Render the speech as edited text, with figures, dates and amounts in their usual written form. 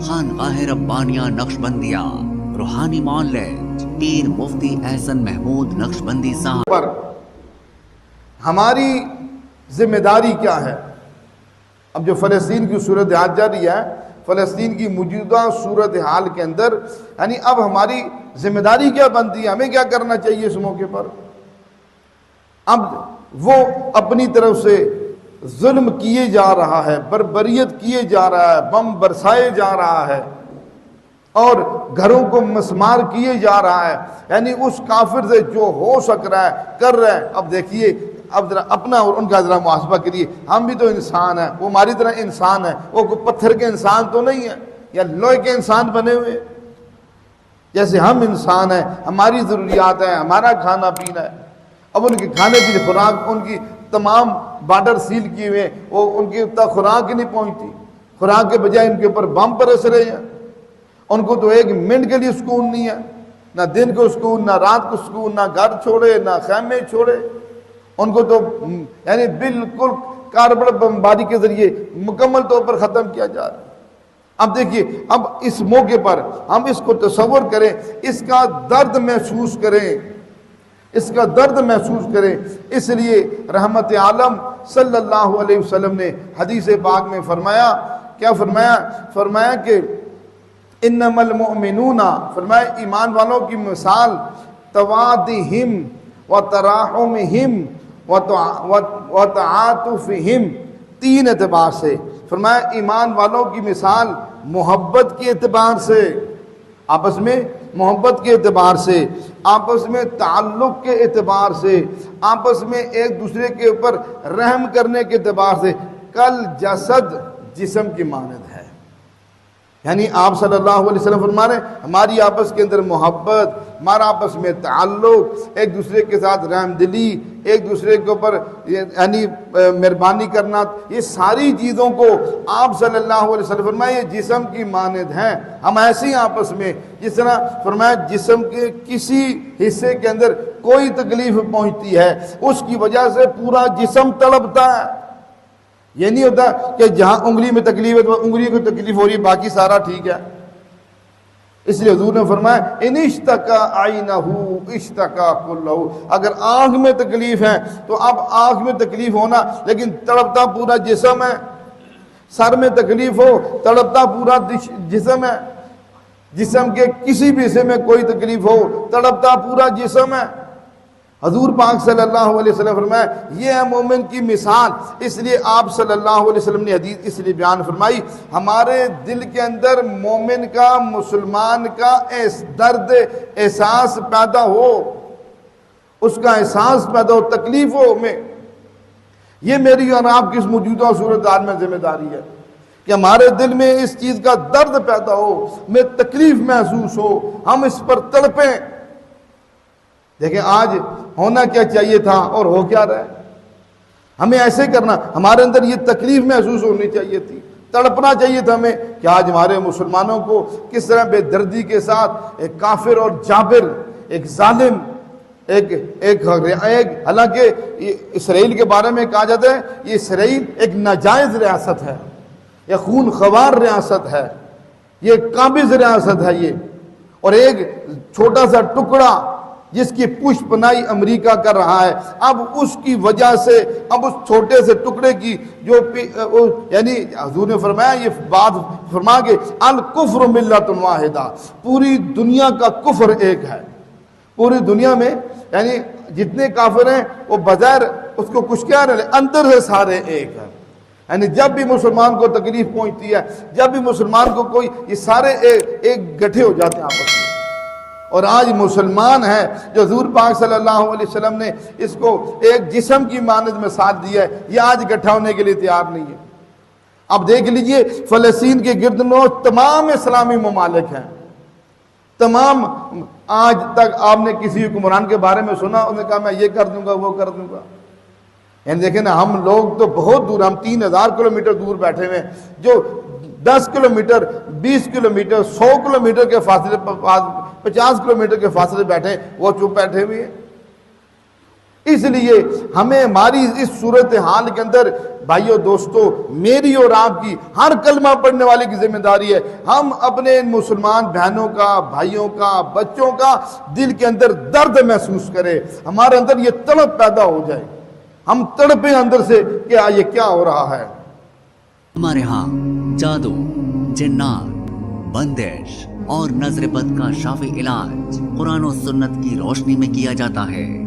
خانقاہ ربانیہ نقشبندیہ روحانی معالج پیر مفتی احسن محمود نقشبندی صاحب پر ہماری ذمہ داری کیا ہے؟ اب جو فلسطین کی صورتحال جاری ہے، فلسطین کی موجودہ صورتحال کے اندر یعنی اب ہماری ذمہ داری کیا بنتی ہے، ہمیں کیا کرنا چاہیے اس موقع پر؟ اب وہ اپنی طرف سے ظلم کیے جا رہا ہے، بربریت کیے جا رہا ہے، بم برسائے جا رہا ہے اور گھروں کو مسمار کیے جا رہا ہے، یعنی اس کافر سے جو ہو سک رہا ہے کر رہا ہے۔ اب دیکھیے، اب ذرا اپنا اور ان کا ذرا محاسبہ کریے، ہم بھی تو انسان ہیں، وہ ہماری طرح انسان ہے، وہ پتھر کے انسان تو نہیں ہے یا لوہے کے انسان بنے ہوئے، جیسے ہم انسان ہیں، ہماری ضروریات ہیں، ہمارا کھانا پینا ہے۔ اب ان کے کھانے کی خوراک، ان کی تمام بارڈر سیل کیے ہوئے، وہ ان کی تک خوراک نہیں پہنچتی، خوراک کے بجائے ان کے اوپر بم برس رہے ہیں۔ ان کو تو ایک منٹ کے لیے سکون نہیں ہے، نہ دن کو سکون، نہ رات کو سکون، نہ گھر چھوڑے نہ خیمے چھوڑے۔ ان کو تو یعنی بالکل کاربن بمباری کے ذریعے مکمل طور پر ختم کیا جا رہا ہے۔ اب دیکھیے، اب اس موقع پر ہم اس کو تصور کریں، اس کا درد محسوس کریں، اس کا درد محسوس کریں۔ اس لیے رحمت عالم صلی اللہ علیہ وسلم نے حدیث پاک میں فرمایا، کیا فرمایا؟ فرمایا کہ انما المؤمنون، فرمایا ایمان والوں کی مثال توادہم وتراحمہم وتعاطفہم، تین اعتبار سے فرمایا ایمان والوں کی مثال محبت کے اعتبار سے، آپس میں محبت کے اعتبار سے، آپس میں تعلق کے اعتبار سے، آپس میں ایک دوسرے کے اوپر رحم کرنے کے اعتبار سے، کل جسد، جسم کی مانند ہے۔ یعنی آپ صلی اللہ علیہ وسلم فرما رہے ہیں ہماری آپس کے اندر محبت، ہمارا آپس میں تعلق، ایک دوسرے کے ساتھ رحم دلی، ایک دوسرے کے اوپر یعنی مہربانی کرنا، یہ ساری چیزوں کو آپ صلی اللہ علیہ وسلم فرمایا یہ جسم کی مانند ہیں۔ ہم ایسے ہی آپس میں، جس طرح فرمایا جسم کے کسی حصے کے اندر کوئی تکلیف پہنچتی ہے اس کی وجہ سے پورا جسم تڑپتا ہے۔ یہ نہیں ہوتا کہ جہاں انگلی میں تکلیف ہے تو انگلی کو تکلیف ہو رہی ہے، باقی سارا ٹھیک ہے۔ اس لیے حضور نے فرمایا ان اشتکا عینہ اشتکا کلہ، اگر آنکھ میں تکلیف ہے تو اب آنکھ میں تکلیف ہونا، لیکن تڑپتا پورا جسم ہے۔ سر میں تکلیف ہو، تڑپتا پورا جسم ہے۔ جسم کے کسی بھی حصے میں کوئی تکلیف ہو، تڑپتا پورا جسم ہے۔ حضور پاک صلی اللہ علیہ وسلم فرمایا یہ ہے مومن کی مثال۔ اس لیے آپ صلی اللہ علیہ وسلم نے حدیث اس لیے بیان فرمائی، ہمارے دل کے اندر مومن کا، مسلمان کا درد احساس پیدا ہو، اس کا احساس پیدا ہو، تکلیف ہو میں، یہ میری اور آپ کی اس موجودہ صورتحال میں ذمہ داری ہے کہ ہمارے دل میں اس چیز کا درد پیدا ہو، میں تکلیف محسوس ہو، ہم اس پر تڑپیں۔ دیکھیں آج ہونا کیا چاہیے تھا اور ہو کیا رہا ہے۔ ہمیں ایسے کرنا، ہمارے اندر یہ تکلیف محسوس ہونی چاہیے تھی، تڑپنا چاہیے تھا ہمیں کہ آج ہمارے مسلمانوں کو کس طرح بے دردی کے ساتھ ایک کافر اور جابر، ایک ظالم، ایک حالانکہ اسرائیل کے بارے میں کہا جاتا ہے یہ اسرائیل ایک ناجائز ریاست ہے، یہ خون خوار ریاست ہے، یہ قابض ریاست ہے یہ، اور ایک چھوٹا سا ٹکڑا جس کی پشت پناہی امریکہ کر رہا ہے، اب اس کی وجہ سے، اب اس چھوٹے سے ٹکڑے کی جو یعنی حضور نے فرمایا یہ بات فرما کے الکفر ملت واحدہ، پوری دنیا کا کفر ایک ہے۔ پوری دنیا میں یعنی جتنے کافر ہیں وہ بظاہر اس کو کچھ کہہ رہے ہیں، اندر سے سارے ایک ہیں۔ یعنی جب بھی مسلمان کو تکلیف پہنچتی ہے، جب بھی مسلمان کو کوئی، یہ سارے ایک گٹھے ہو جاتے ہیں آپس میں۔ اور آج مسلمان ہے جو حضور پاک صلی اللہ علیہ وسلم نے اس کو ایک جسم کی مانند مثال دی ہے، یہ آج اکٹھا ہونے کے لیے تیار نہیں ہے۔ اب دیکھ لیجئے فلسطین کے گرد نو تمام اسلامی ممالک ہیں، تمام، آج تک آپ نے کسی حکمران کے بارے میں سنا انہوں نے کہا میں یہ کر دوں گا وہ کر دوں گا؟ یعنی دیکھیں نا، ہم لوگ تو بہت دور، ہم 3000 کلومیٹر دور بیٹھے ہوئے ہیں، جو 10 کلومیٹر، 20 کلومیٹر، 100 کلومیٹر کے فاصلے، 50 کلومیٹر کے فاصلے بیٹھے ہیں، وہ چپ بیٹھے ہوئے ہیں۔ اس لیے ہمیں ہماری اس صورتحال کے اندر بھائیو دوستو، میری اور آپ کی، ہر کلمہ پڑھنے والے کی ذمہ داری ہے، ہم اپنے مسلمان بہنوں کا، بھائیوں کا، بچوں کا دل کے اندر درد محسوس کرے، ہمارے اندر یہ تڑپ پیدا ہو جائے، ہم تڑپیں اندر سے کہ یہ کیا ہو رہا ہے۔ ہمارے ہاں جادو، جنات، بندش اور نظر بد کا شافی علاج قرآن و سنت کی روشنی میں کیا جاتا ہے۔